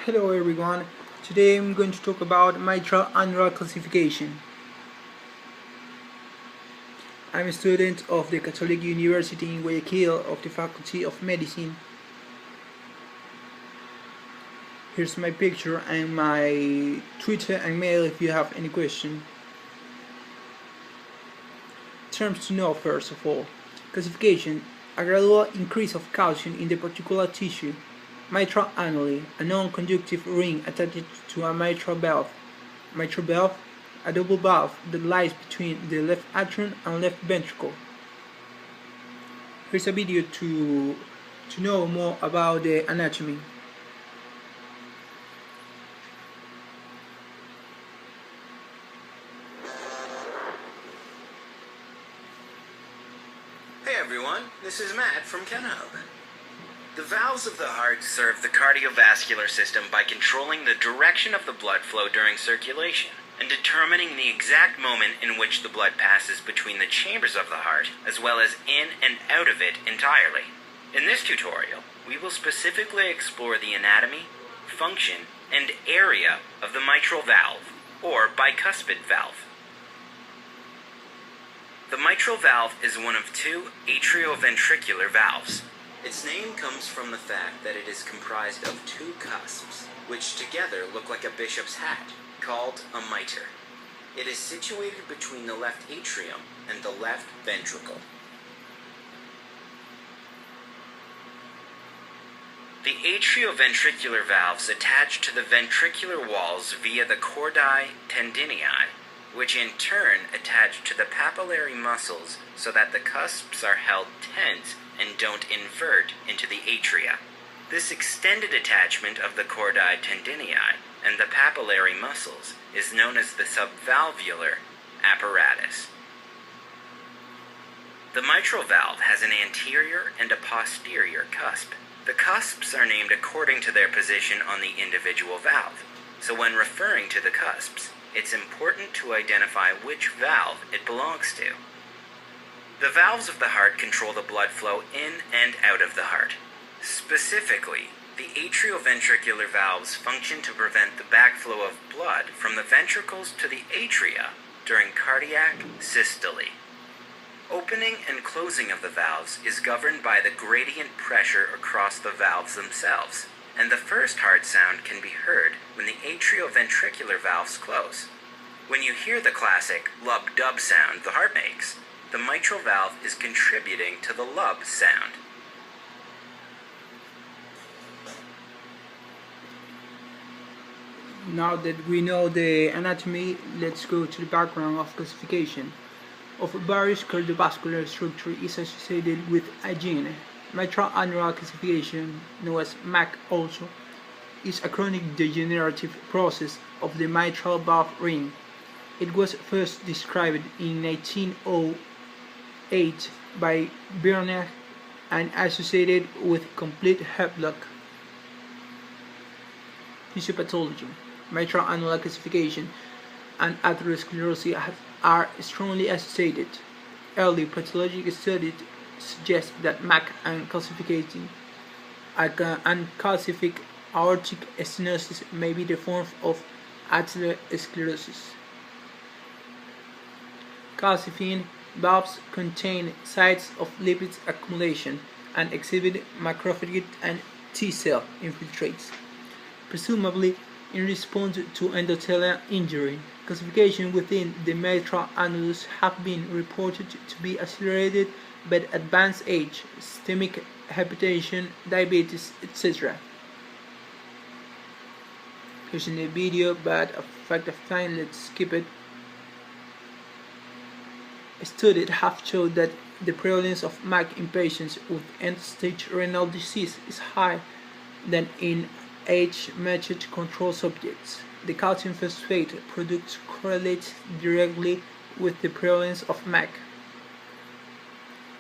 Hello everyone, today I'm going to talk about mitral annular calcification. I'm a student of the Catholic University in Guayaquil of the Faculty of Medicine. Here's my picture and my Twitter and mail if you have any question. Terms to know first of all. Calcification, a gradual increase of calcium in the particular tissue. Mitral annuli, a non-conductive ring attached to a mitral valve. Mitral valve, a double valve that lies between the left atrium and left ventricle. Here's a video to know more about the anatomy. Hey everyone, this is Matt from KenHub. The valves of the heart serve the cardiovascular system by controlling the direction of the blood flow during circulation and determining the exact moment in which the blood passes between the chambers of the heart, as well as in and out of it entirely. In this tutorial, we will specifically explore the anatomy, function, and area of the mitral valve, or bicuspid valve. The mitral valve is one of two atrioventricular valves. Its name comes from the fact that it is comprised of two cusps, which together look like a bishop's hat, called a mitre. It is situated between the left atrium and the left ventricle. The atrioventricular valves attach to the ventricular walls via the chordae tendineae, which in turn attach to the papillary muscles so that the cusps are held tense and don't invert into the atria. This extended attachment of the chordae tendineae and the papillary muscles is known as the subvalvular apparatus. The mitral valve has an anterior and a posterior cusp. The cusps are named according to their position on the individual valve, so when referring to the cusps, it's important to identify which valve it belongs to. The valves of the heart control the blood flow in and out of the heart. Specifically, the atrioventricular valves function to prevent the backflow of blood from the ventricles to the atria during cardiac systole. Opening and closing of the valves is governed by the gradient pressure across the valves themselves, and the first heart sound can be heard when the atrioventricular valves close. When you hear the classic lub-dub sound the heart makes, the mitral valve is contributing to the lub sound. Now that we know the anatomy, let's go to the background of calcification. Of various cardiovascular structure is associated with a gene. Mitral annular calcification, known as MAC also, is a chronic degenerative process of the mitral valve ring. It was first described in 1908 by Bernard and associated with complete heart block. Physiopathology. Mitral annular calcification and atherosclerosis are strongly associated. Early pathologic studies suggest that MAC and calcification and calcific aortic stenosis may be the form of atherosclerosis. Calcifying valves contain sites of lipids accumulation and exhibit macrophage and T-cell infiltrates, presumably in response to endothelial injury. Calcification within the mitral annulus have been reported to be accelerated by advanced age, systemic hypertension, diabetes, etc. Here's in the video, but a fact of time, let's skip it. Studies have shown that the prevalence of MAC in patients with end-stage renal disease is higher than in age-matched control subjects. The calcium phosphate product correlates directly with the prevalence of MAC.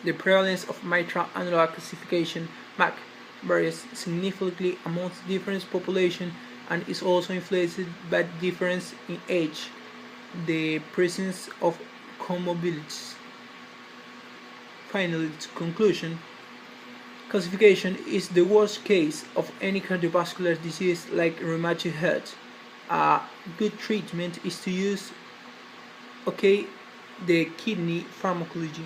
The prevalence of mitral annular calcification (MAC) varies significantly amongst different populations and is also influenced by the difference in age, the presence of comorbidities. Finally, to conclusion, Calcification is the worst case of any cardiovascular disease like rheumatoid heart. A good treatment is to use the kidney pharmacology.